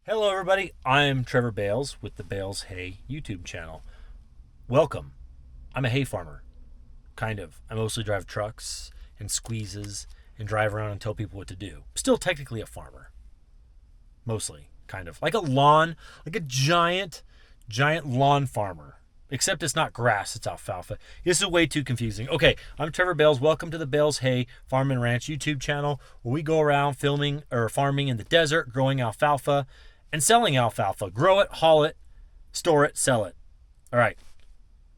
Hello everybody, I'm Trevor Bales with the Bales Hay YouTube channel. Welcome. I'm a hay farmer. Kind of. I mostly drive trucks and squeezes and drive around and tell people what to do. Still technically a farmer. Mostly, kind of. Like a giant lawn farmer. Except it's not grass, it's alfalfa. This is way too confusing. Okay, I'm Trevor Bales. Welcome to the Bales Hay Farm and Ranch YouTube channel, where we go around farming in the desert, growing alfalfa and selling alfalfa. Grow it, haul it, store it, sell it. All right,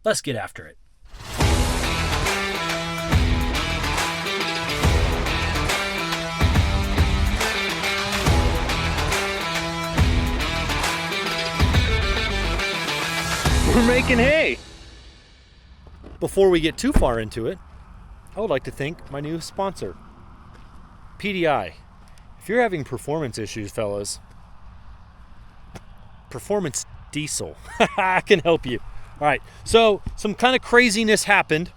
let's get after it. We're making hay. Before we get too far into it, I would like to thank my new sponsor, PDI. If you're having performance issues, fellas, Performance Diesel I can help you. All right, so some kind of craziness happened.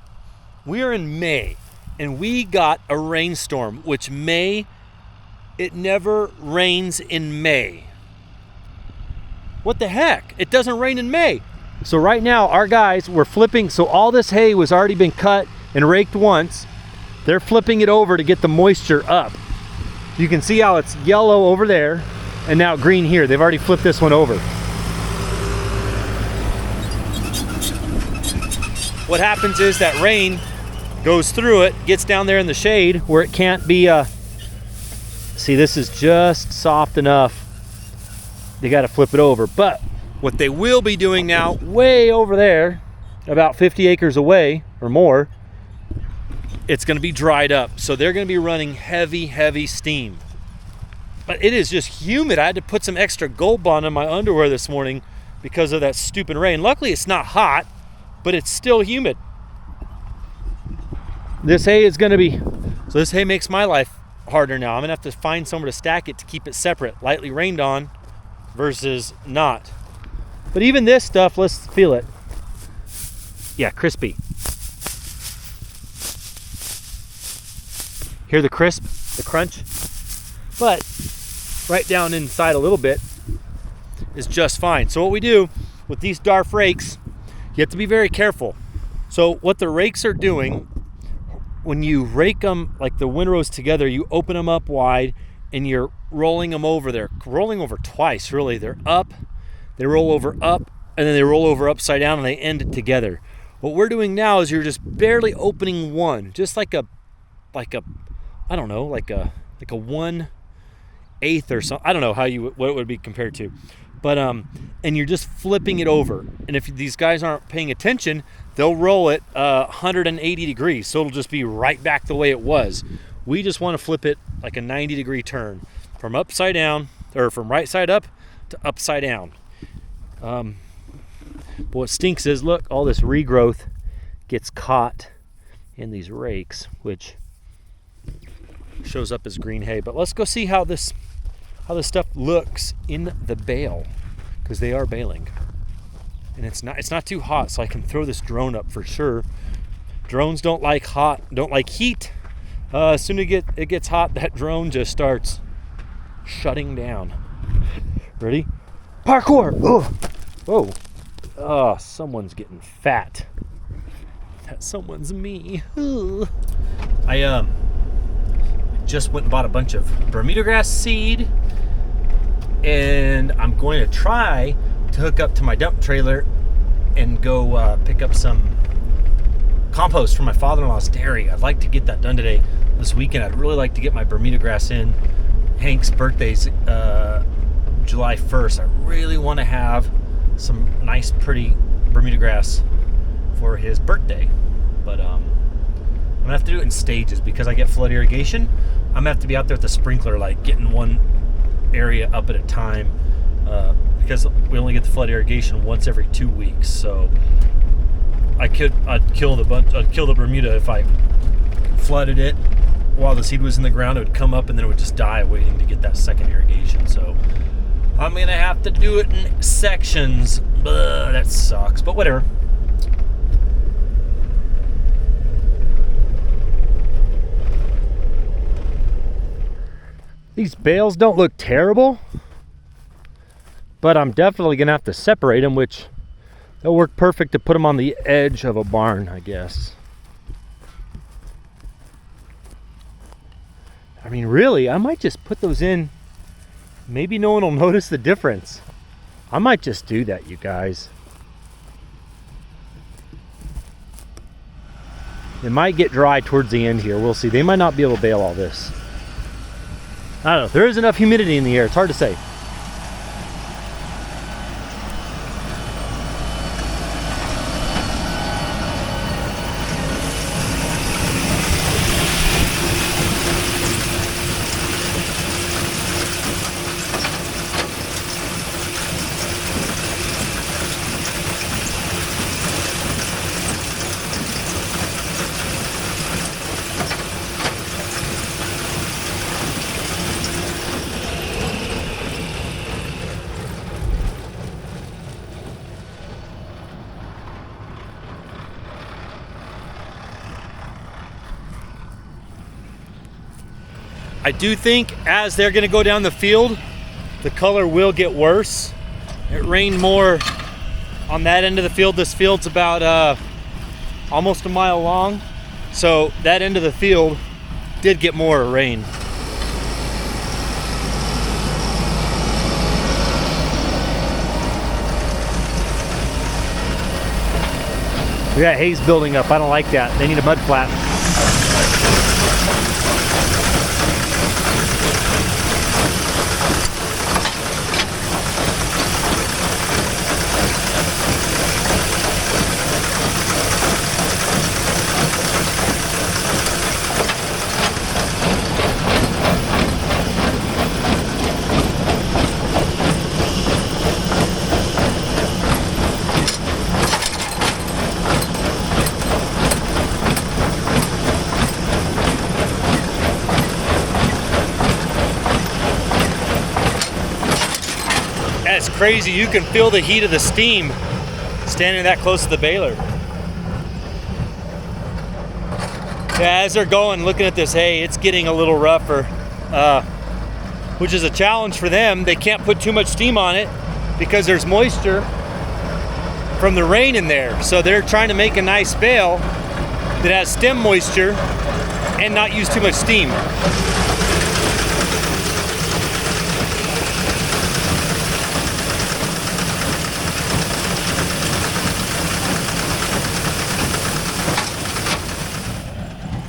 We are in May, and we got a rainstorm, which it never rains in May. What the heck? It doesn't rain in May. So right now, our guys were flipping. So all this hay was already been cut and raked once. They're flipping it over to get the moisture up. You can see how it's yellow over there and now green here. They've already flipped this one over. What happens is that rain goes through it, gets down there in the shade where it can't be, see, this is just soft enough. They got to flip it over. But what they will be doing now, way over there, about 50 acres away or more, it's going to be dried up. So they're going to be running heavy steam. But it is just humid. I had to put some extra Gold Bond in my underwear this morning because of that stupid rain. Luckily, it's not hot, but it's still humid. This hay is going to be, so this hay makes my life harder now. I'm going to have to find somewhere to stack it to keep it separate, lightly rained on versus not. But even this stuff, let's feel it. Yeah, crispy. Hear the crisp, the crunch? But right down inside a little bit is just fine. So what we do with these Darf rakes, you have to be very careful. So what the rakes are doing, when you rake them like the windrows together, you open them up wide and you're rolling them over. They're rolling over twice, really. They're up, they roll over up, and then they roll over upside down and they end it together. What we're doing now is you're just barely opening one, just like a I don't know, like a 1/8 or something. I don't know what it would be compared to. But and you're just flipping it over. And if these guys aren't paying attention, they'll roll it 180 degrees. So it'll just be right back the way it was. We just want to flip it like a 90-degree turn from upside down, or from right side up to upside down. But what stinks is, look, all this regrowth gets caught in these rakes, which shows up as green hay. But let's go see how this stuff looks in the bale, because they are baling, and it's not too hot, so I can throw this drone up for sure. Drones don't like heat. As soon as it gets hot, that drone just starts shutting down. Ready? Parkour! Oh, whoa! Oh, someone's getting fat. That someone's me. Ugh. I just went and bought a bunch of Bermuda grass seed, and I'm going to try to hook up to my dump trailer and go pick up some compost from my father-in-law's dairy. I'd like to get that done this weekend. I'd really like to get my Bermuda grass in. Hank's birthday's July 1st. I really want to have some nice, pretty Bermuda grass for his birthday. But I'm gonna have to do it in stages because I get flood irrigation. I'm gonna have to be out there with the sprinkler, like getting one area up at a time, because we only get the flood irrigation once every 2 weeks. So I'd kill the Bermuda if I flooded it while the seed was in the ground. It would come up and then it would just die waiting to get that second irrigation. So I'm gonna have to do it in sections. That sucks, but whatever. These bales don't look terrible. but I'm definitely gonna have to separate them, which they'll work perfect to put them on the edge of a barn, I guess. I mean, really, I might just put those in. Maybe no one will notice the difference. I might just do that, you guys. It might get dry towards the end here. We'll see. They might not be able to bale all this. I don't know. There is enough humidity in the air. It's hard to say. I do think as they're gonna go down the field, the color will get worse. It rained more on that end of the field. This field's about almost a mile long. So that end of the field did get more rain. We got haze building up. I don't like that. They need a mud flap. That's crazy. You can feel the heat of the steam standing that close to the baler. Yeah, as they're going, looking at this hay, it's getting a little rougher, which is a challenge for them. They can't put too much steam on it because there's moisture from the rain in there. So they're trying to make a nice bale that has stem moisture and not use too much steam.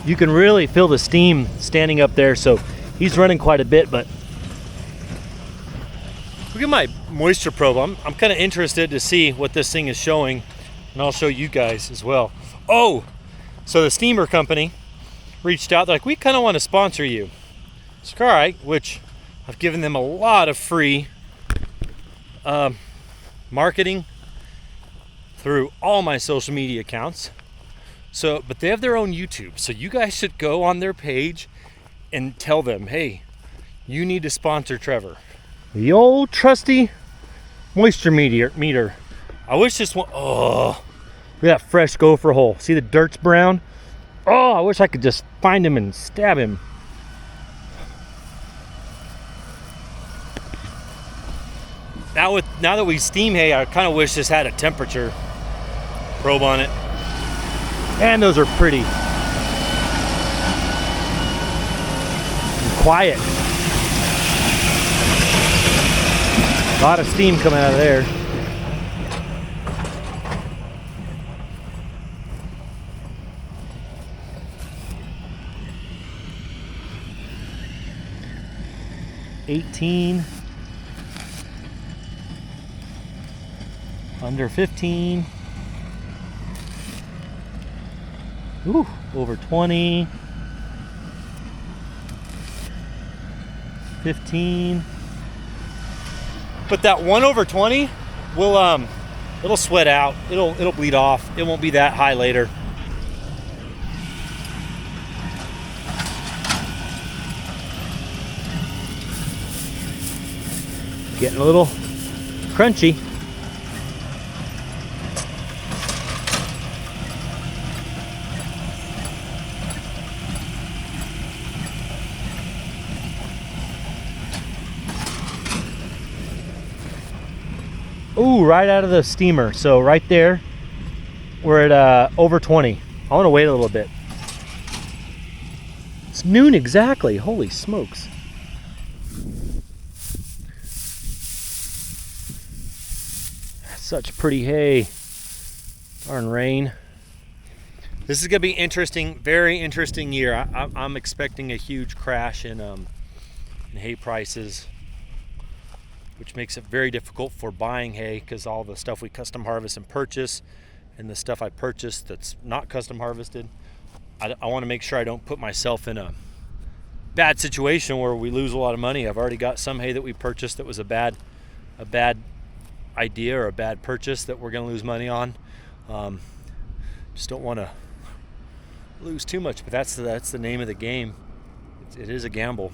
You can really feel the steam standing up there, so he's running quite a bit, but look at my moisture probe. I'm kind of interested to see what this thing is showing, and I'll show you guys as well. Oh, so the steamer company reached out. They're like, we kind of want to sponsor you. It's all right, which I've given them a lot of free marketing through all my social media accounts. So, but they have their own YouTube. So you guys should go on their page and tell them, hey, you need to sponsor Trevor. The old trusty moisture meter. I wish this one, oh, look at that fresh gopher hole. See the dirt's brown? Oh, I wish I could just find him and stab him. Now that we steam hay, I kind of wish this had a temperature probe on it. And those are pretty quiet. A lot of steam coming out of there. $18. Under 15. Ooh, over 20. 15. But that 1 over 20 will it'll sweat out. It'll bleed off. It won't be that high later. Getting a little crunchy. Ooh, right out of the steamer. So right there, we're at over 20. I want to wait a little bit. It's noon exactly. Holy smokes. Such pretty hay. Darn rain. This is going to be interesting, very interesting year. I'm expecting a huge crash in hay prices, which makes it very difficult for buying hay because all the stuff we custom harvest and purchase and the stuff I purchase that's not custom harvested, I want to make sure I don't put myself in a bad situation where we lose a lot of money. I've already got some hay that we purchased that was a bad idea or a bad purchase that we're going to lose money on. Just don't want to lose too much, but that's the name of the game. It is a gamble.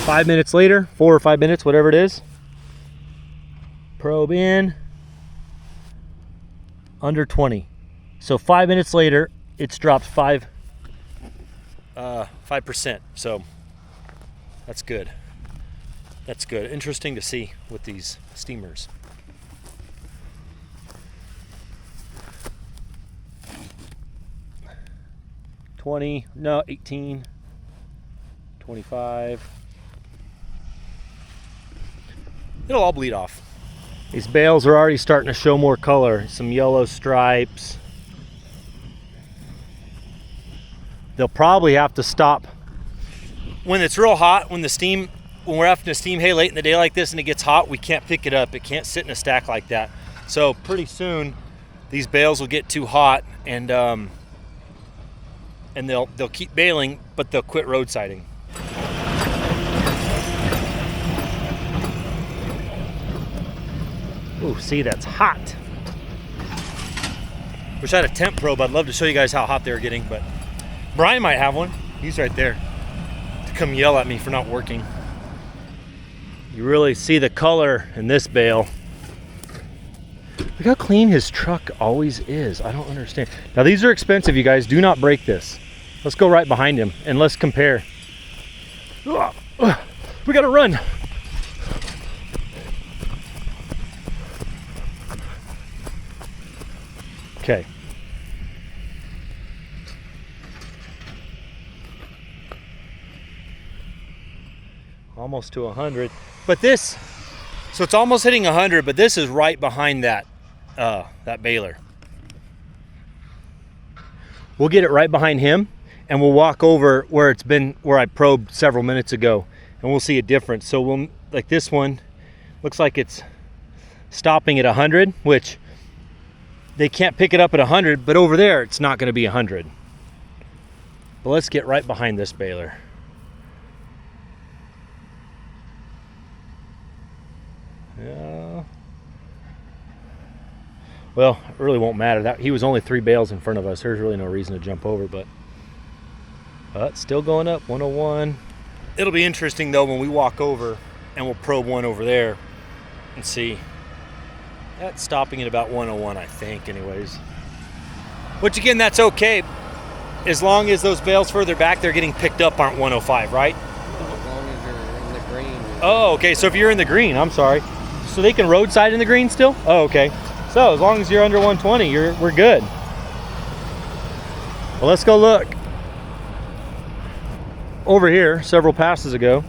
5 minutes later, 4 or 5 minutes, whatever it is. Probe in, under 20. So 5 minutes later, it's dropped 5%. So that's good. That's good. Interesting to see with these steamers. No, 18, 25. It'll all bleed off. These bales are already starting to show more color. Some yellow stripes. They'll probably have to stop when it's real hot. When we're having to steam hay late in the day like this and it gets hot, we can't pick it up. It can't sit in a stack like that. So pretty soon, these bales will get too hot and they'll keep baling, but they'll quit roadsiding. Ooh, see, that's hot. Wish I had a temp probe. I'd love to show you guys how hot they're getting, but Brian might have one. He's right there to come yell at me for not working. You really see the color in this bale. Look how clean his truck always is. I don't understand. Now these are expensive, you guys. Do not break this. Let's go right behind him and let's compare. We gotta run. Okay. Almost to 100. But this, so it's almost hitting 100, but this is right behind that baler. We'll get it right behind him and we'll walk over where I probed several minutes ago and we'll see a difference. So like this one looks like it's stopping at 100, which they can't pick it up at 100, but over there it's not going to be 100. But let's get right behind this baler. Yeah. Well, it really won't matter. He was only 3 bales in front of us. There's really no reason to jump over, but still going up, 101. It'll be interesting though when we walk over and we'll probe one over there and see. That's stopping at about 101, I think, anyways. Which again, that's okay. As long as those bales further back, they're getting picked up, aren't 105, right? As long as you're in the green. Oh, okay, so if you're in the green, I'm sorry. So they can roadside in the green still? Oh, okay. So as long as you're under 120, we're good. Well, let's go look. Over here, several passes ago.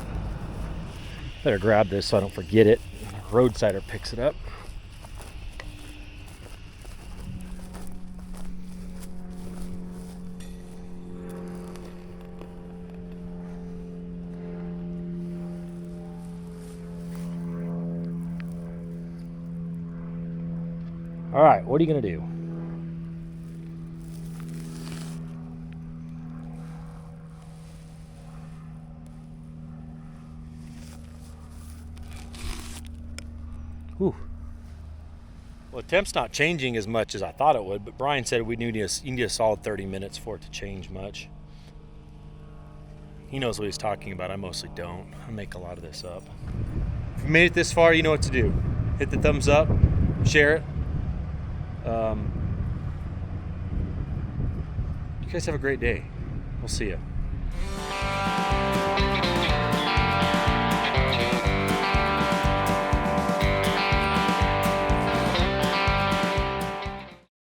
Better grab this so I don't forget it. Roadsider picks it up. All right, what are you gonna do? Whew. Well, the temp's not changing as much as I thought it would, but Brian said you need a solid 30 minutes for it to change much. He knows what he's talking about. I mostly don't. I make a lot of this up. If you made it this far, you know what to do. Hit the thumbs up, share it. You guys have a great day. We'll see you.